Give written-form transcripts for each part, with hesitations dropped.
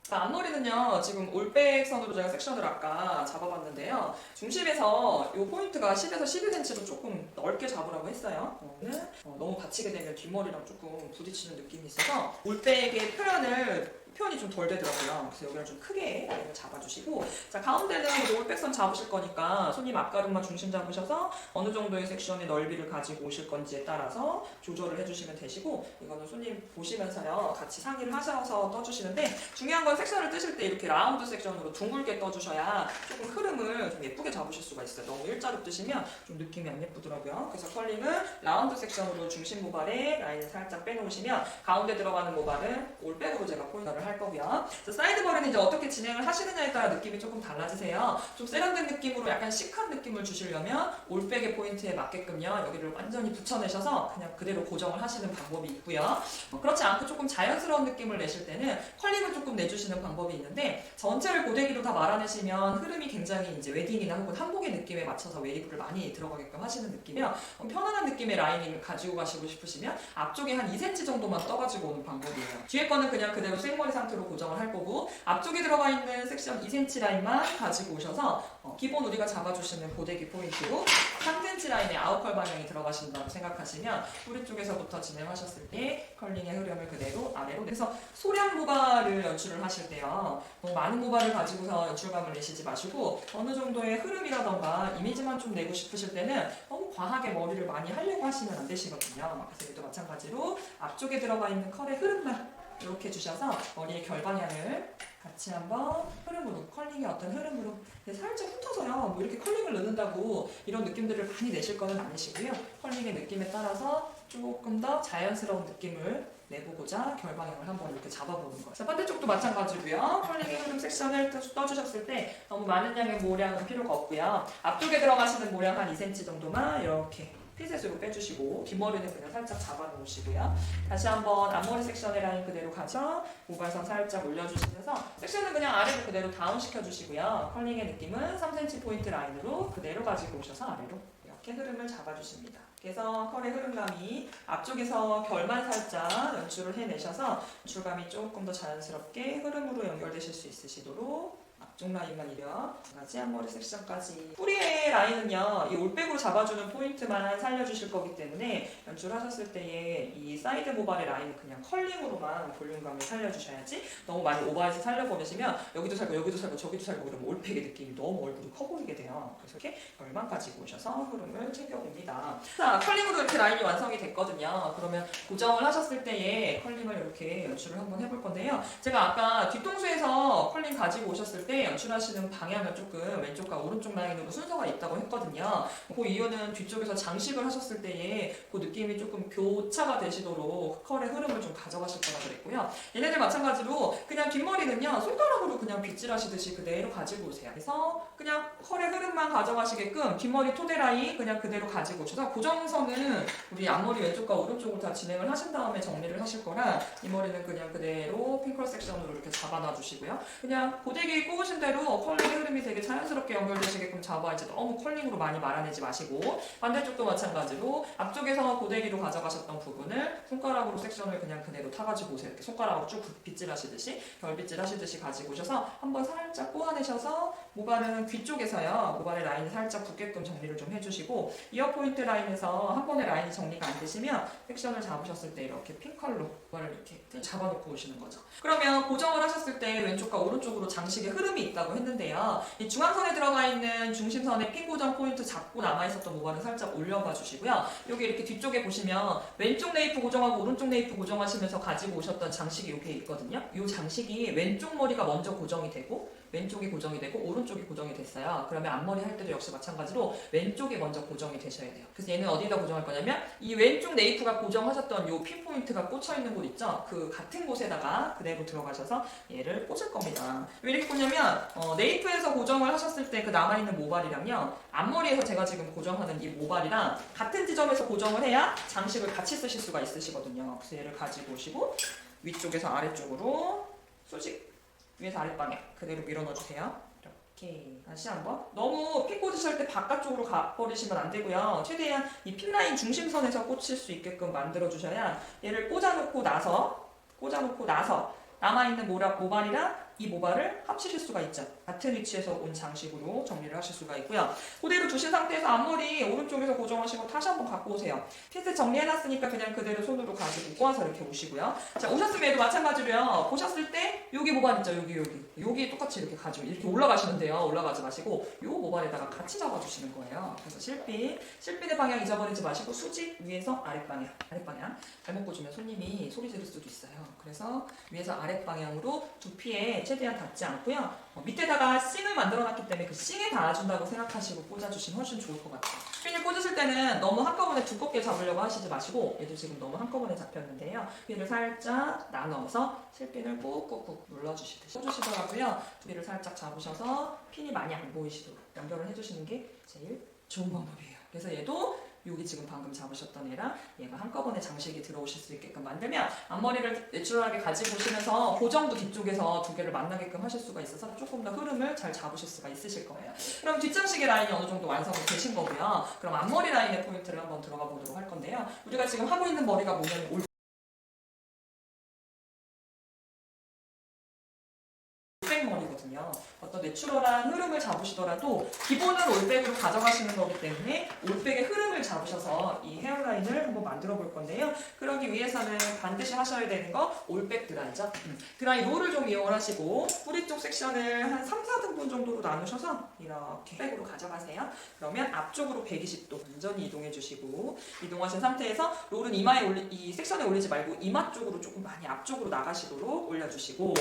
자, 앞머리는요, 지금 올백선으로 제가 섹션을 아까 잡아봤는데요. 중심에서 이 포인트가 10에서 12cm로 조금 넓게 잡으라고 했어요. 너무 받치게 되면 뒷머리랑 조금 부딪히는 느낌이 있어서 올백의 표현이 좀 덜 되더라고요. 그래서 여기를 좀 크게 잡아주시고, 자, 가운데는 이제 올백선 잡으실 거니까 손님 앞가름만 중심 잡으셔서 어느 정도의 섹션의 넓이를 가지고 오실 건지에 따라서 조절을 해주시면 되시고, 이거는 손님 보시면서요, 같이 상의를 하셔서 떠주시는데, 중요한 건 섹션을 뜨실 때 이렇게 라운드 섹션으로 둥글게 떠주셔야 조금 흐름을 좀 예쁘게 잡으실 수가 있어요. 너무 일자로 뜨시면 좀 느낌이 안 예쁘더라고요. 그래서 컬링은 라운드 섹션으로 중심 모발에 라인을 살짝 빼놓으시면 가운데 들어가는 모발은 올백으로 제가 포인터를 할 거고요. 사이드 머리는 이제 어떻게 진행을 하시느냐에 따라 느낌이 조금 달라지세요. 좀 세련된 느낌으로 약간 시크한 느낌을 주시려면 올백의 포인트에 맞게끔요, 여기를 완전히 붙여내셔서 그냥 그대로 고정을 하시는 방법이 있고요. 그렇지 않고 조금 자연스러운 느낌을 내실 때는 컬링을 조금 내주시는 방법이 있는데, 전체를 고데기로 다 말아내시면 흐름이 굉장히 이제 웨딩이나 혹은 한복의 느낌에 맞춰서 웨이브를 많이 들어가게끔 하시는 느낌이요. 편안한 느낌의 라이닝을 가지고 가시고 싶으시면 앞쪽에 한 2cm 정도만 떠가지고 오는 방법이에요. 뒤에 거는 그냥 그대로 생머리 상태로 고정을 할 거고, 앞쪽에 들어가 있는 섹션 2cm 라인만 가지고 오셔서 기본 우리가 잡아주시는 고데기 포인트로 3cm 라인의 아웃컬 방향이 들어가신다고 생각하시면 뿌리 쪽에서부터 진행하셨을 때 컬링의 흐름을 그대로 아래로, 그래서 소량 모발을 연출을 하실 때요, 너무 많은 모발을 가지고서 연출감을 내시지 마시고 어느 정도의 흐름이라던가 이미지만 좀 내고 싶으실 때는 너무 과하게 머리를 많이 하려고 하시면 안 되시거든요. 그래서 이것도 마찬가지로 앞쪽에 들어가 있는 컬의 흐름만 이렇게 주셔서 머리의 결방향을 같이 한번 흐름으로, 컬링의 어떤 흐름으로 살짝 훑어서요, 뭐 이렇게 컬링을 넣는다고 이런 느낌들을 많이 내실 거는 아니시고요. 컬링의 느낌에 따라서 조금 더 자연스러운 느낌을 내보고자 결방향을 한번 이렇게 잡아보는 거예요. 자, 반대쪽도 마찬가지고요. 컬링의 흐름 섹션을 떠주셨을 때 너무 많은 양의 모량은 필요가 없고요. 앞쪽에 들어가시는 모량 한 2cm 정도만 이렇게 핀셋으로 빼주시고, 뒷머리는 그냥 살짝 잡아놓으시고요. 다시 한번 앞머리 섹션의 라인 그대로 가서 모발선 살짝 올려주시면서 섹션은 그냥 아래로 그대로 다운 시켜주시고요. 컬링의 느낌은 3cm 포인트 라인으로 그대로 가지고 오셔서 아래로 이렇게 흐름을 잡아주십니다. 그래서 컬의 흐름감이 앞쪽에서 결만 살짝 연출을 해내셔서 연출감이 조금 더 자연스럽게 흐름으로 연결되실 수 있으시도록 앞쪽 라인만 이력, 마지 앞머리 섹션까지. 뿌리의 라인은요, 이 올백으로 잡아주는 포인트만 살려주실 거기 때문에 연출하셨을 때에 이 사이드 모발의 라인은 그냥 컬링으로만 볼륨감을 살려주셔야지, 너무 많이 오버해서 살려보내시면 여기도 살고 여기도 살고 저기도 살고 이러면 올백의 느낌이 너무 얼굴이 커 보이게 돼요. 그래서 이렇게 결만 가지고 오셔서 흐름을 챙겨봅니다. 자, 컬링으로 이렇게 라인이 완성이 됐거든요. 그러면 고정을 하셨을 때에 컬링을 이렇게 연출을 한번 해볼 건데요. 제가 아까 뒤통수에서 컬링 가지고 오셨을 때 연출하시는 방향을 조금 왼쪽과 오른쪽 라인으로 순서가 있다고 했거든요. 그 이유는 뒤쪽에서 장식을 하셨을 때에 그 느낌이 조금 교차가 되시도록 컬의 흐름을 좀 가져가실 거라 그랬고요. 얘네들 마찬가지로 그냥 뒷머리는요, 손가락으로 그냥 빗질하시듯이 그대로 가지고 오세요. 그래서 그냥 컬의 흐름만 가져가시게끔 뒷머리 토대 라인 그냥 그대로 가지고 오셔서, 고정선은 우리 앞머리 왼쪽과 오른쪽으로 다 진행을 하신 다음에 정리를 하실 거라 이 머리는 그냥 그대로 핑크로 섹션으로 이렇게 잡아놔 주시고요. 그냥 고데기 꼽으신 대로 컬링의 흐름이 되게 자연스럽게 연결되시게끔 잡아, 이제 너무 컬링으로 많이 말아내지 마시고, 반대쪽도 마찬가지로 앞쪽에서 고데기로 가져가셨던 부분을 손가락으로 섹션을 그냥 그대로 타가지고 오세요. 이렇게 손가락으로 쭉 빗질 하시듯이, 결빗질 하시듯이 가지고 오셔서 한번 살짝 꼬아내셔서 모발은 귀 쪽에서요, 모발의 라인이 살짝 붙게끔 정리를 좀 해주시고, 이어 포인트 라인에서 한 번에 라인이 정리가 안 되시면 섹션을 잡으셨을 때 이렇게 핑컬로 모발을 이렇게 잡아놓고 오시는 거죠. 그러면 고정을 하셨을 때 왼쪽과 오른쪽으로 장식의 흐름이 있다고 했는데요. 이 중앙선에 들어가 있는 중심선의 핀 고정 포인트 잡고 남아있었던 모발은 살짝 올려봐 주시고요. 여기 이렇게 뒤쪽에 보시면 왼쪽 네이프 고정하고 오른쪽 네이프 고정하시면서 가지고 오셨던 장식이 여기에 있거든요. 이 장식이 왼쪽 머리가 먼저 고정이 되고 왼쪽이 고정이 되고 오른쪽이 고정이 됐어요. 그러면 앞머리 할 때도 역시 마찬가지로 왼쪽이 먼저 고정이 되셔야 돼요. 그래서 얘는 어디다 고정할 거냐면 이 왼쪽 네이프가 고정하셨던 이 핀포인트가 꽂혀있는 곳 있죠? 그 같은 곳에다가 그대로 들어가셔서 얘를 꽂을 겁니다. 왜 이렇게 꽂냐면 네이프에서 고정을 하셨을 때 그 남아있는 모발이랑요, 앞머리에서 제가 지금 고정하는 이 모발이랑 같은 지점에서 고정을 해야 장식을 같이 쓰실 수가 있으시거든요. 그래서 얘를 가지고 오시고 위쪽에서 아래쪽으로 수직, 위에서 아랫방에 그대로 밀어 넣어주세요. 이렇게 다시 한번, 너무 핀 꽂으실 때 바깥쪽으로 가버리시면 안 되고요. 최대한 이 핀라인 중심선에서 꽂힐 수 있게끔 만들어 주셔야, 얘를 꽂아놓고 나서 남아있는 모발이랑 이 모발을 합치실 수가 있죠. 같은 위치에서 온 장식으로 정리를 하실 수가 있고요. 그대로 두신 상태에서 앞머리 오른쪽에서 고정하시고 다시 한번 갖고 오세요. 핀셋 정리해놨으니까 그냥 그대로 손으로 가지고 꼬아서 이렇게 오시고요. 자, 오셨으면 얘도 마찬가지로요. 보셨을 때 여기 모발 있죠? 여기 똑같이 이렇게 가지고 이렇게 올라가시면 돼요. 올라가지 마시고 요 모발에다가 같이 잡아주시는 거예요. 그래서 실핀의 방향 잊어버리지 마시고 수직 위에서 아랫방향 잘못 꽂으면 손님이 소리 지를 수도 있어요. 그래서 위에서 아랫방향으로 두피에 최대한 닿지 않고요. 밑에다가 싱을 만들어놨기 때문에 그 싱에 닿아준다고 생각하시고 꽂아주시면 훨씬 좋을 것 같아요. 핀을 꽂으실 때는 너무 한꺼번에 두껍게 잡으려고 하시지 마시고 얘도 지금 너무 한꺼번에 잡혔는데요. 핀을 살짝 나눠서 실핀을 꾹꾹꾹 눌러주시듯이 꽂으시더라고요. 두피를 살짝 잡으셔서 핀이 많이 안 보이시도록 연결을 해주시는 게 제일 좋은 방법이에요. 그래서 얘도 여기 지금 방금 잡으셨던 애랑 얘가 한꺼번에 장식이 들어오실 수 있게끔 만들면 앞머리를 내추럴하게 가지고 오시면서 고정도 뒤쪽에서 두 개를 만나게끔 하실 수가 있어서 조금 더 흐름을 잘 잡으실 수가 있으실 거예요. 그럼 뒷장식의 라인이 어느 정도 완성이 되신 거고요. 그럼 앞머리 라인의 포인트를 한번 들어가 보도록 할 건데요. 우리가 지금 하고 있는 머리가 뭐냐면 머리거든요. 어떤 내추럴한 흐름을 잡으시더라도 기본은 올백으로 가져가시는 거기 때문에 올백의 흐름을 잡으셔서 이 헤어라인을 한번 만들어 볼 건데요. 그러기 위해서는 반드시 하셔야 되는 거 올백 드라이죠. 드라이 롤을 좀 이용을 하시고 뿌리 쪽 섹션을 한 3, 4등분 정도로 나누셔서 이렇게 백으로 가져가세요. 그러면 앞쪽으로 120도 완전히 이동해 주시고 이동하신 상태에서 롤은 이 섹션에 올리지 말고 이마 쪽으로 조금 많이 앞쪽으로 나가시도록 올려주시고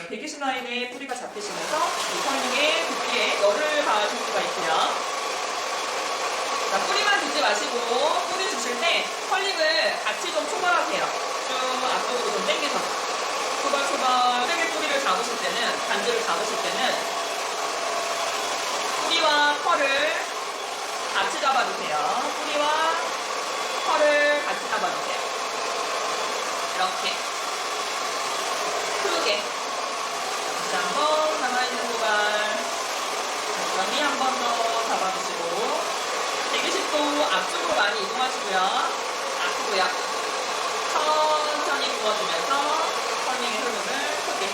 120 라인에 뿌리가 잡히시면서 이 컬링에 두피에 열을 가하실 수가 있고요. 자, 뿌리만 두지 마시고 뿌리 주실 때 컬링을 같이 좀 초벌하세요. 쭉 앞쪽으로 좀 당기셔서 초벌 세게 뿌리를 잡으실 때는 반지를 잡으실 때는 뿌리와 컬을 같이 잡아주세요. 뿌리와 컬을 같이 잡아주세요. 이렇게 크게 한번 남아있는 모발 적당히 한 번 더 잡아주시고 120도 앞쪽으로 많이 이동하시고요. 앞으로요. 천천히 부어주면서 컬링의 흐름을 크게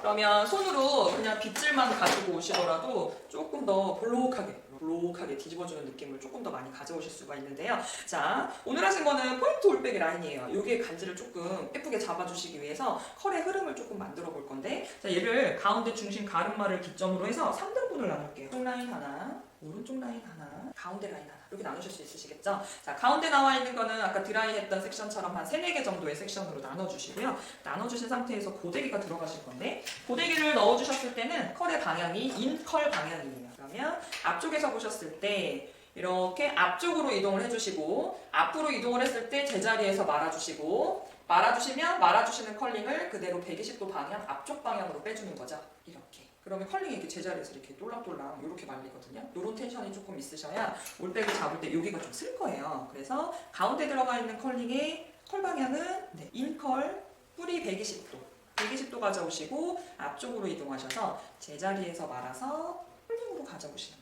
그러면 손으로 그냥 빗질만 가지고 오시더라도 조금 더 볼록하게 뒤집어주는 느낌을 조금 더 많이 가져오실 수가 있는데요. 자, 오늘 하신 거는 포인트 올백의 라인이에요. 여기에 간지를 조금 예쁘게 잡아주시기 위해서 컬의 흐름을 조금 만들어 볼 건데 자, 얘를 가운데 중심 가르마를 기점으로 해서 3등분을 나눌게요. 오른쪽 라인 하나, 오른쪽 라인 하나, 가운데 라인 하나 이렇게 나누실 수 있으시겠죠? 자, 가운데 나와 있는 거는 아까 드라이 했던 섹션처럼 한 3, 4개 정도의 섹션으로 나눠주시고요. 나눠주신 상태에서 고데기가 들어가실 건데 고데기를 넣어주셨을 때는 컬의 방향이 인컬 방향이에요. 그러면 앞쪽에서 보셨을 때 이렇게 앞쪽으로 이동을 해주시고 앞으로 이동을 했을 때 제자리에서 말아주시고 말아주시면 말아주시는 컬링을 그대로 120도 방향 앞쪽 방향으로 빼주는 거죠. 이렇게. 그러면 컬링이 이렇게 제자리에서 이렇게 똘랑똘랑 이렇게 말리거든요. 이런 텐션이 조금 있으셔야 올백을 잡을 때 여기가 좀 쓸 거예요. 그래서 가운데 들어가 있는 컬링의 컬 방향은 인컬 뿌리 120도 가져오시고 앞쪽으로 이동하셔서 제자리에서 말아서 컬링으로 가져오시는 거.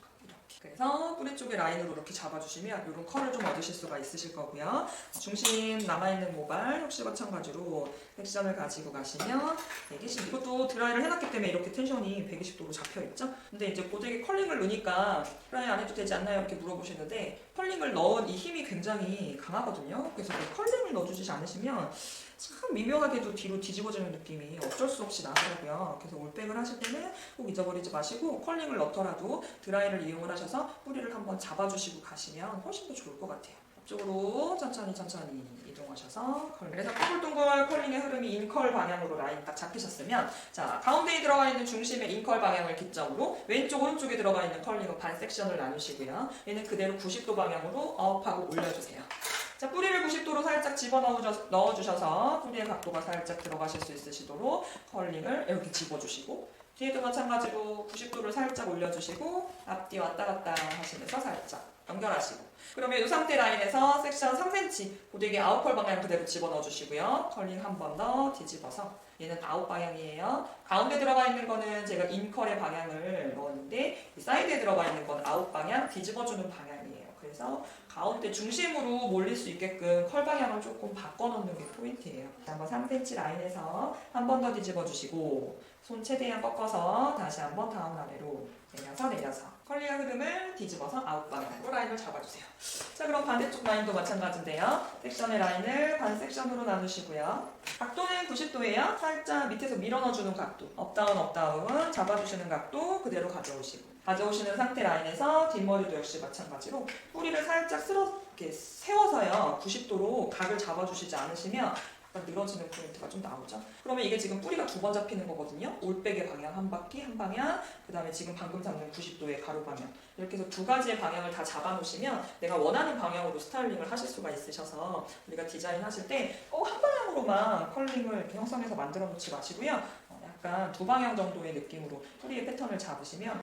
그래서 뿌리 쪽의 라인으로 이렇게 잡아주시면 이런 컬을 좀 얻으실 수가 있으실 거고요. 중심 남아있는 모발 역시 마찬가지로 섹션을 가지고 가시면 120 이것도 드라이를 해놨기 때문에 이렇게 텐션이 120도로 잡혀있죠. 근데 이제 고데기 컬링을 넣으니까 드라이 안 해도 되지 않나요? 이렇게 물어보시는데 컬링을 넣은 이 힘이 굉장히 강하거든요. 그래서 그 컬링을 넣어주시지 않으시면 참 미묘하게도 뒤로 뒤집어지는 느낌이 어쩔 수 없이 나더라고요. 그래서 올백을 하실 때는 꼭 잊어버리지 마시고 컬링을 넣더라도 드라이를 이용을 하셔서 뿌리를 한번 잡아주시고 가시면 훨씬 더 좋을 것 같아요. 앞쪽으로 천천히 이동하셔서 그래서 동글동글 컬링의 흐름이 인컬 방향으로 라인 딱 잡히셨으면 자, 가운데에 들어가 있는 중심의 인컬 방향을 기점으로 왼쪽 오른쪽에 들어가 있는 컬링은 반 섹션을 나누시고요. 얘는 그대로 90도 방향으로 업하고 올려주세요. 자, 뿌리를 90도로 살짝 넣어주셔서 뿌리의 각도가 살짝 들어가실 수 있으시도록 컬링을 이렇게 집어주시고 뒤에도 마찬가지로 90도를 살짝 올려주시고 앞뒤 왔다 갔다 하시면서 살짝 연결하시고 그러면 이 상태 라인에서 섹션 3cm 고데기 아웃컬 방향 그대로 집어넣어주시고요. 컬링 한 번 더 뒤집어서 얘는 아웃 방향이에요. 가운데 들어가 있는 거는 제가 인컬의 방향을 넣었는데 이 사이드에 들어가 있는 건 아웃 방향, 뒤집어주는 방향이에요. 그래서 가운데 중심으로 몰릴 수 있게끔 컬 방향을 조금 바꿔놓는 게 포인트예요. 한번 3cm 라인에서 한 번 더 뒤집어 주시고 손 최대한 꺾어서 다시 한번 다음 아래로 내려서 컬리어 흐름을 뒤집어서 아웃 방향으로 라인을 잡아주세요. 자, 그럼 반대쪽 라인도 마찬가지인데요. 섹션의 라인을 반 섹션으로 나누시고요. 각도는 90도예요. 살짝 밑에서 밀어넣어주는 각도. 업다운 업다운 잡아주시는 각도 그대로 가져오시는 상태 라인에서 뒷머리도 역시 마찬가지로 뿌리를 살짝 이렇게 세워서요. 90도로 각을 잡아주시지 않으시면 약간 늘어지는 포인트가 좀 나오죠. 그러면 이게 지금 뿌리가 두 번 잡히는 거거든요. 올백의 방향 한 바퀴 한 방향, 그 다음에 지금 방금 잡는 90도의 가로 방향. 이렇게 해서 두 가지의 방향을 다 잡아놓으시면 내가 원하는 방향으로 스타일링을 하실 수가 있으셔서 우리가 디자인 하실 때 꼭 한 방향으로만 컬링을 이렇게 형성해서 만들어 놓지 마시고요. 약간 두 방향 정도의 느낌으로 뿌리의 패턴을 잡으시면